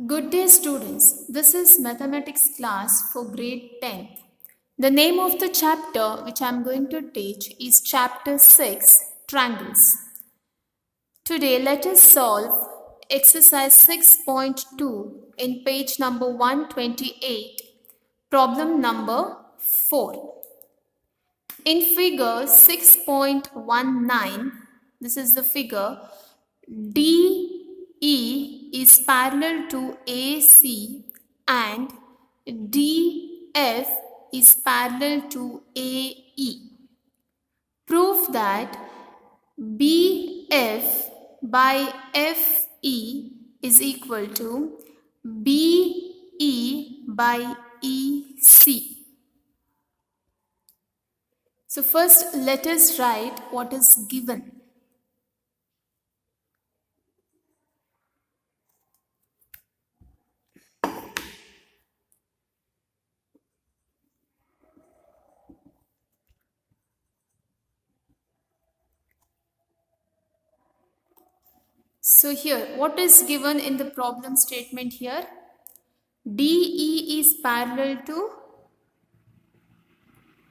Good day, students. This is mathematics class for grade 10th. The name of the chapter which I am going to teach is chapter 6, Triangles. Today, let us solve exercise 6.2 in page number 128, problem number 4. In figure 6.19, this is the figure, DE is parallel to AC and DF is parallel to AE. Prove that BF by FE is equal to BE by EC. So first let us write what is given. So here, what is given in the problem statement here? DE is parallel to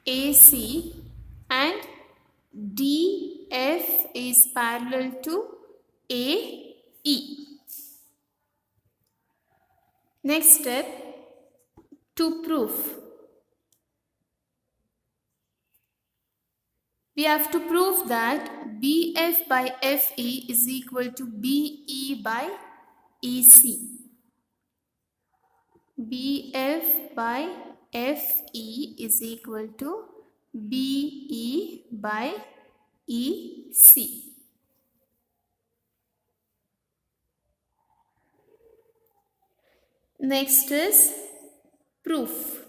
AC and DF is parallel to AE. Next step, to prove. We have to prove that BF by FE is equal to BE by EC. BF by FE is equal to BE by EC. Next is proof.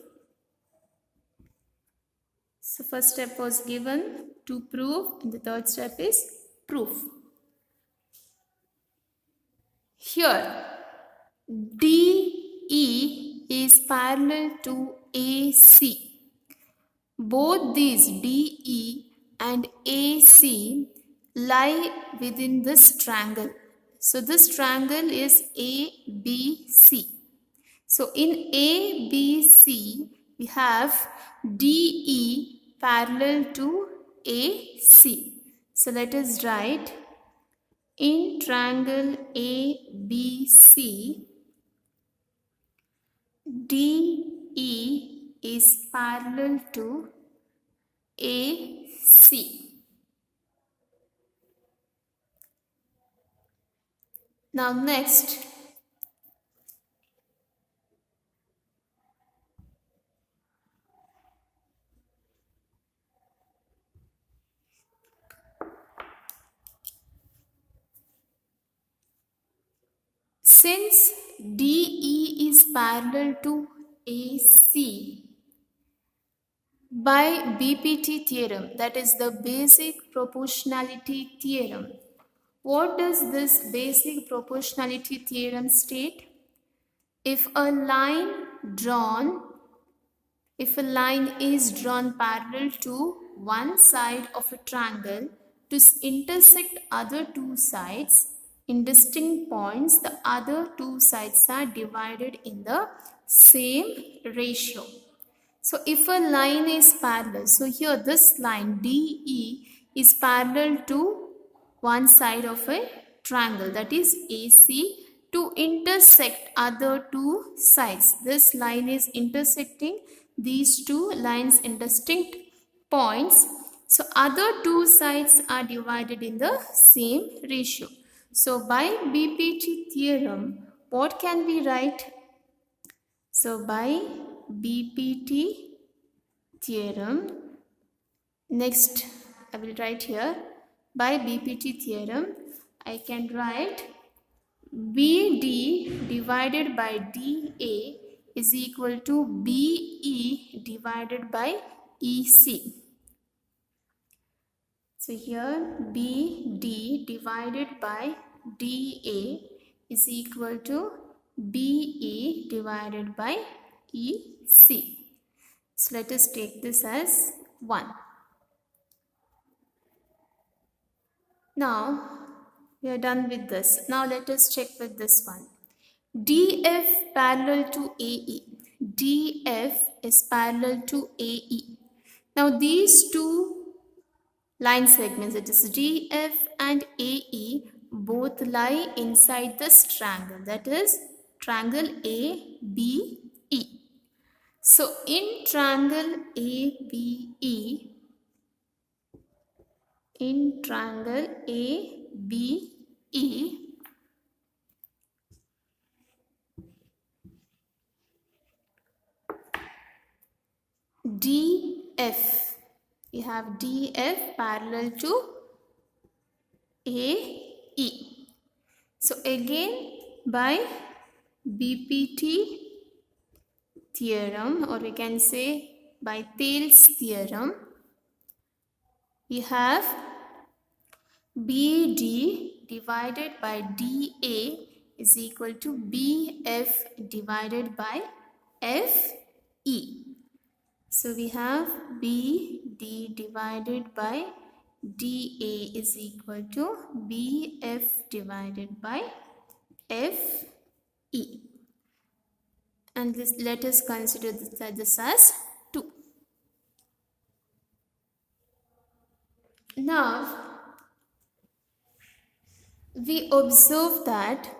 So first step was given to prove and the third step is proof. Here DE is parallel to AC. Both these DE and AC lie within this triangle. So this triangle is ABC. So in ABC we have DE parallel to AC. So let us write in triangle ABC, DE is parallel to AC. Now next, since DE is parallel to AC by BPT theorem, that is the basic proportionality theorem. What does this basic proportionality theorem state? If a line is drawn parallel to one side of a triangle to intersect other two sides in distinct points, the other two sides are divided in the same ratio. So if a line is parallel, so here this line DE is parallel to one side of a triangle, that is AC, to intersect other two sides. This line is intersecting these two lines in distinct points. So other two sides are divided in the same ratio. So by BPT theorem, what can we write? So by BPT theorem, next I will write here, by BPT theorem, I can write BD divided by DA is equal to BE divided by EC. So here BD divided by DA is equal to BE divided by EC. So let us take this as 1. Now we are done with this. Now let us check with this one. DF parallel to AE. DF is parallel to AE. Now these two line segments, it is DF and AE, both lie inside this triangle, that is triangle ABE. So in triangle ABE, in triangle ABE, DF, we have DF parallel to AE. So again by BPT theorem, or we can say by Thales theorem, we have BD divided by DA is equal to BF divided by FE. So we have BD divided by DA is equal to BF divided by FE. And let us consider this as 2. Now, we observe that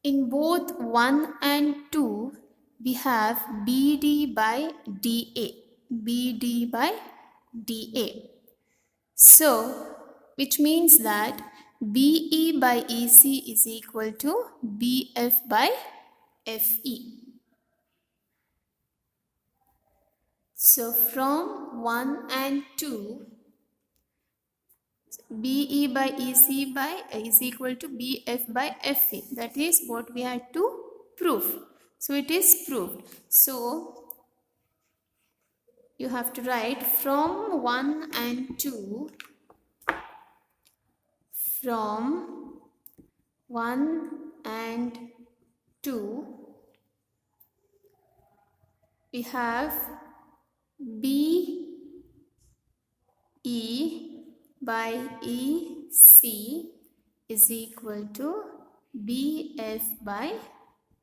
in both 1 and 2, we have BD by DA. BD by DA. So, which means that BE by EC is equal to BF by FE. So, from 1 and 2, BE by EC by is equal to BF by FE. That is what we had to prove. So, it is proved. So, you have to write from 1 and 2, from 1 and 2, we have BE by EC is equal to BF by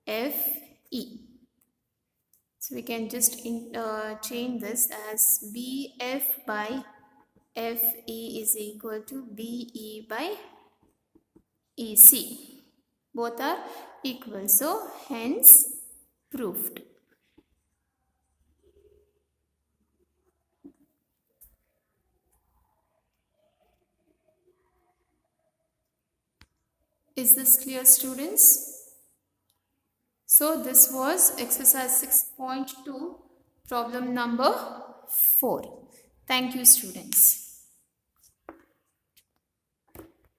FE. So we can just change this as BF by FE is equal to BE by EC. Both are equal, so hence proved. Is this clear, students? So this was exercise 6.2, problem number 4. Thank you, students.